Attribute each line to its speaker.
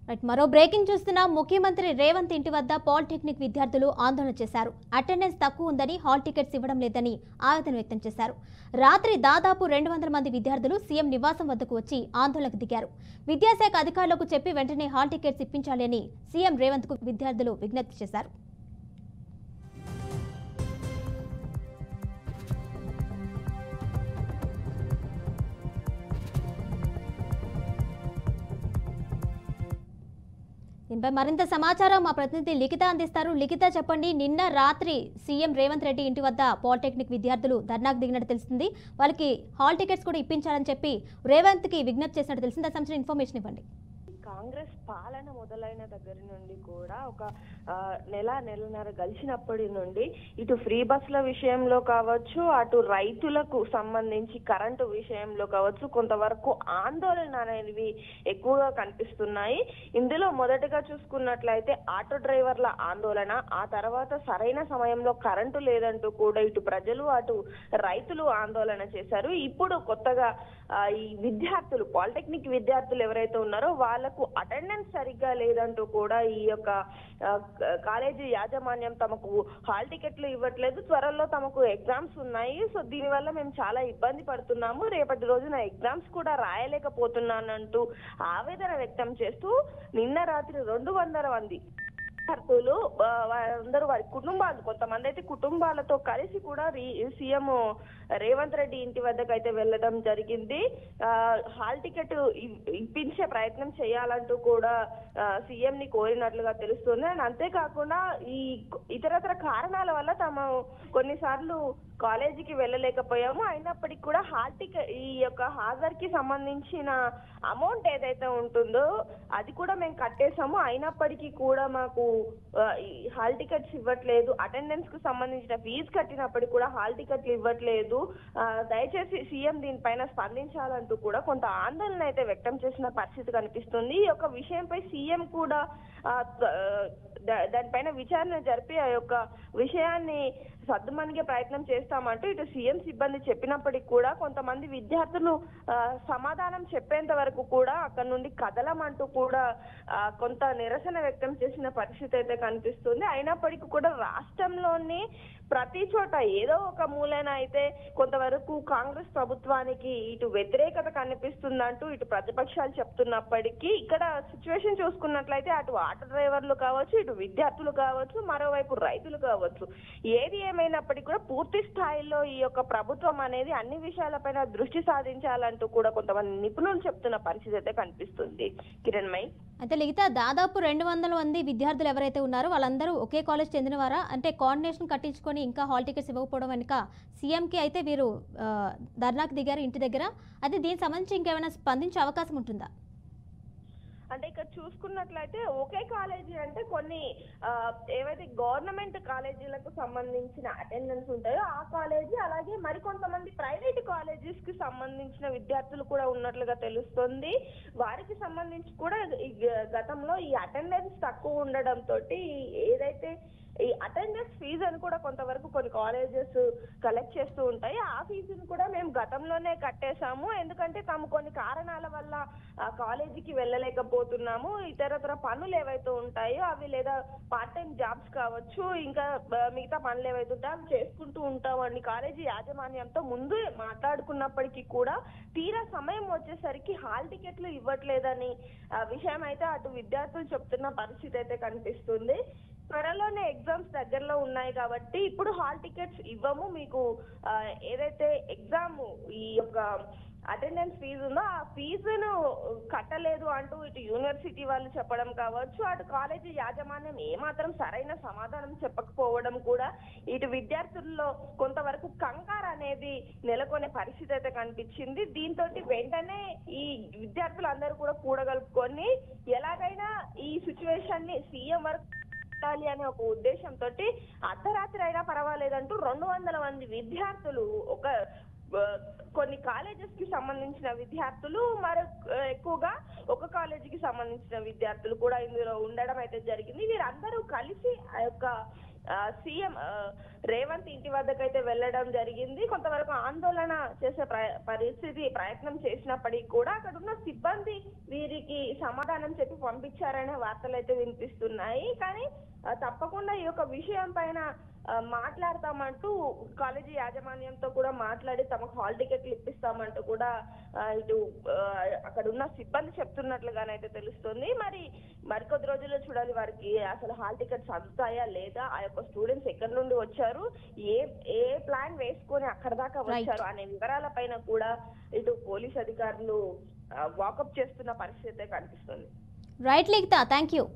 Speaker 1: Right, మరో breaking చూస్తున్న ముఖ్యమంత్రి రేవంత్ ఇంటి వద్ద పాలిటెక్నిక్ విద్యార్థులు ఆందోళన చేశారు. అటెండెన్స్ తక్కువ ఉందని, హాల్ టికెట్స్ ఇవ్వడం లేదని ఆవేదన వ్యక్తం చేశారు. రాత్రి దాదాపు 200 మంది విద్యార్థులు సీఎం నివాసం వద్దకు వచ్చి ఆందోళనకు దిగారు. విద్యాశాఖ అధికారులకు చెప్పి వెంటనే హాల్ టికెట్స్ ఇప్పించాలి అని సీఎం రేవంత్ కు విద్యార్థులు విజ్ఞప్తి చేశారు. దీనిపై మరింత సమాచారం మా ప్రతినిధి లిఖిత అందిస్తారు. లిఖిత, చెప్పండి, నిన్న రాత్రి సీఎం రేవంత్ రెడ్డి ఇంటి వద్ద పాలిటెక్నిక్ విద్యార్థులు ధర్నాకు దిగినట్టు తెలిసింది. వాళ్ళకి హాల్ టికెట్స్ కూడా ఇప్పించాలని చెప్పి రేవంత్ కి విజ్ఞప్తి చేసినట్టు తెలిసింది. దానికి సంబంధించిన ఇన్ఫర్మేషన్ ఇవ్వండి.
Speaker 2: కాంగ్రెస్ పాలన మొదలైన దగ్గర నుండి కూడా ఒక నెలన్నర గడిచినప్పటి నుండి ఇటు ఫ్రీ బస్సుల విషయంలో కావచ్చు, అటు రైతులకు సంబంధించి కరెంటు విషయంలో కావచ్చు, కొంతవరకు ఆందోళన అనేవి ఎక్కువగా కనిపిస్తున్నాయి. ఇందులో మొదటగా చూసుకున్నట్లయితే ఆటో డ్రైవర్ల ఆందోళన, ఆ తర్వాత సరైన సమయంలో కరెంటు లేదంటూ కూడా ఇటు ప్రజలు అటు రైతులు ఆందోళన చేశారు. ఇప్పుడు కొత్తగా ఈ విద్యార్థులు, పాలిటెక్నిక్ విద్యార్థులు ఎవరైతే ఉన్నారో వాళ్ళకు అటెండెన్స్ సరిగ్గా లేదంటూ కూడా ఈ యొక్క కాలేజీ యాజమాన్యం తమకు హాల్ టికెట్లు ఇవ్వట్లేదు, త్వరలో తమకు ఎగ్జామ్స్ ఉన్నాయి, సో దీనివల్ల మేము చాలా ఇబ్బంది పడుతున్నాము, రేపటి రోజున ఎగ్జామ్స్ కూడా రాయలేకపోతున్నానంటూ ఆవేదన వ్యక్తం చేస్తూ నిన్న రాత్రి 200 మంది విద్యార్థులు అందరూ వారి కుటుంబాలు, కొంతమంది అయితే కుటుంబాలతో కలిసి కూడా సీఎం రేవంత్ రెడ్డి ఇంటి వద్దకు అయితే వెళ్ళడం జరిగింది. హాల్ టికెట్ ఇప్పించే ప్రయత్నం చేయాలంటూ కూడా సీఎం ని కోరినట్లుగా తెలుస్తుంది. అండ్ అంతేకాకుండా ఈ ఇతరత్ర కారణాల వల్ల తాము కొన్నిసార్లు కాలేజీకి వెళ్ళలేకపోయాము, అయినప్పటికీ కూడా హాల్ టికెట్ ఈ యొక్క హాజరుకి సంబంధించిన అమౌంట్ ఏదైతే ఉంటుందో అది కూడా మేము కట్టేసాము, అయినప్పటికీ కూడా మాకు హాల్ టికెట్స్ ఇవ్వట్లేదు, అటెండెన్స్ కు సంబంధించిన ఫీజు కట్టినప్పటికీ కూడా హాల్ టికెట్లు ఇవ్వట్లేదు, దయచేసి సీఎం దీనిపైన స్పందించాలంటూ కూడా కొంత ఆందోళన అయితే వ్యక్తం చేసిన పరిస్థితి కనిపిస్తుంది. ఈ యొక్క విషయంపై సీఎం కూడా దానిపైన విచారణ జరిపి ఆ యొక్క విషయాన్ని సద్దుమణిగే ప్రయత్నం చేస్తామంటూ ఇటు సీఎం సిబ్బంది చెప్పినప్పటికీ కూడా కొంతమంది విద్యార్థులు సమాధానం చెప్పేంత వరకు కూడా అక్కడ నుండి కదలమంటూ కూడా కొంత నిరసన వ్యక్తం చేసిన పరిస్థితి అయితే కనిపిస్తుంది. అయినప్పటికీ కూడా రాష్ట్రంలోని ప్రతి చోట ఏదో ఒక మూలన అయితే కొంతవరకు కాంగ్రెస్ ప్రభుత్వానికి ఇటు వ్యతిరేకత కనిపిస్తుందంటూ ఇటు ప్రతిపక్షాలు చెప్తున్నప్పటికీ ఇక్కడ సిచ్యువేషన్ చూసుకున్నట్లయితే అటు ఆటో డ్రైవర్లు కావచ్చు, ఇటు విద్యార్థులు కావచ్చు, మరోవైపు రైతులు కావచ్చు, ఏది ఏమైనప్పటికీ కూడా పూర్తి స్థాయిలో ఈ యొక్క ప్రభుత్వం అనేది అన్ని విషయాలపైన దృష్టి సాధించాలంటూ కూడా కొంతమంది నిపుణులు చెప్తున్న పరిస్థితి అయితే కనిపిస్తుంది. కిరణ్మయ్,
Speaker 1: అయితే లిఖిత, దాదాపు 200 మంది విద్యార్థులు ఎవరైతే ఉన్నారో వాళ్ళందరూ ఒకే కాలేజ్ చెందినవారా? అంటే కోఆర్డినేషన్ కట్టించుకొని ఇంకా హాల్ టికెట్స్ ఇవ్వకపోవడం వెనుక సీఎంకి అయితే వీరు ధర్నాకు దిగారు ఇంటి దగ్గర. అయితే దీనికి సంబంధించి ఇంకేమైనా స్పందించే అవకాశం ఉంటుందా?
Speaker 2: అంటే ఇక్కడ చూసుకున్నట్లయితే ఒకే కాలేజీ అంటే కొన్ని ఏవైతే గవర్నమెంట్ కాలేజీలకు సంబంధించిన అటెండెన్స్ ఉంటాయో ఆ కాలేజీ, అలాగే మరికొంతమంది ప్రైవేట్ కాలేజెస్ కి సంబంధించిన విద్యార్థులు కూడా ఉన్నట్లుగా తెలుస్తుంది. వారికి సంబంధించి కూడా గతంలో ఈ అటెండెన్స్ తక్కువ ఉండడంతో ఏదైతే ఈ అటెండెన్స్ ఫీజు అని కూడా కొంతవరకు కొన్ని కాలేజెస్ కలెక్ట్ చేస్తూ ఉంటాయి, ఆ ఫీజును కూడా మేము గతంలోనే కట్టేశాము, ఎందుకంటే తాము కొన్ని కారణాల వల్ల కాలేజీకి వెళ్ళలేకపోతున్నాము, ఇతరత్ర పనులు ఏవైతే ఉంటాయో అవి లేదా పార్ట్ టైం జాబ్స్ కావచ్చు, ఇంకా మిగతా పనులు ఏవైతే ఉంటాయో అవి చేసుకుంటూ ఉంటామని కాలేజీ యాజమాన్యంతో ముందు మాట్లాడుకున్నప్పటికీ కూడా తీరా సమయం వచ్చేసరికి హాల్ టికెట్లు ఇవ్వట్లేదని విషయం అయితే అటు విద్యార్థులు చెప్తున్న పరిస్థితి అయితే కనిపిస్తుంది. త్వరలోనే ఎగ్జామ్స్ దగ్గరలో ఉన్నాయి కాబట్టి ఇప్పుడు హాల్ టికెట్స్ ఇవ్వము, మీకు ఏదైతే ఎగ్జామ్ ఈ యొక్క అటెండెన్స్ ఫీజు ఉందో ఆ ఫీజును కట్టలేదు అంటూ ఇటు యూనివర్సిటీ వాళ్ళు చెప్పడం కావచ్చు, అటు కాలేజీ యాజమాన్యం ఏమాత్రం సరైన సమాధానం చెప్పకపోవడం కూడా ఇటు విద్యార్థుల్లో కొంతవరకు కంగారు అనేది నెలకొనే పరిస్థితి అయితే కనిపించింది. దీంతో వెంటనే ఈ విద్యార్థులందరూ కూడా కూడగలుపుకొని ఎలాగైనా ఈ సిచ్యువేషన్ ని సీఎం వరకు అనే ఒక ఉద్దేశంతో అర్ధరాత్రి అయినా పర్వాలేదంటూ 200 మంది విద్యార్థులు కొన్ని కాలేజెస్ కి సంబంధించిన విద్యార్థులు, మరి ఎక్కువగా ఒక కాలేజీకి సంబంధించిన విద్యార్థులు కూడా ఇందులో ఉండడం అయితే జరిగింది. వీరందరూ కలిసి ఆ యొక్క సీఎం రేవంత్ ఇంటి వద్దకైతే వెళ్ళడం జరిగింది. కొంతవరకు ఆందోళన చేసే ప్రయత్నం చేసినప్పటికీ కూడా అక్కడ ఉన్న సిబ్బంది వీరికి సమాధానం చెప్పి పంపించారనే వార్తలు అయితే వినిపిస్తున్నాయి. కానీ తప్పకుండా ఈ యొక్క విషయం పైన మాట్లాడతామంటూ కాలేజీ యాజమాన్యంతో కూడా మాట్లాడి తమకు హాల్ టికెట్లు ఇప్పిస్తామంటూ కూడా ఇటు అక్కడ ఉన్న సిబ్బంది చెప్తున్నట్లుగానైతే తెలుస్తుంది. మరికొద్ది రోజుల్లో చూడాలి వారికి అసలు హాల్ టికెట్స్ అందుతాయా లేదా, ఆ యొక్క స్టూడెంట్స్ ఎక్కడి నుండి వచ్చారు, ఏ ప్లాన్ వేసుకొని అక్కడ దాకా వచ్చారు అనే వివరాల పైన కూడా ఇటు పోలీస్ అధికారులు వాకప్ చేస్తున్న పరిస్థితి కనిపిస్తుంది.
Speaker 1: Right Likhita, thank you.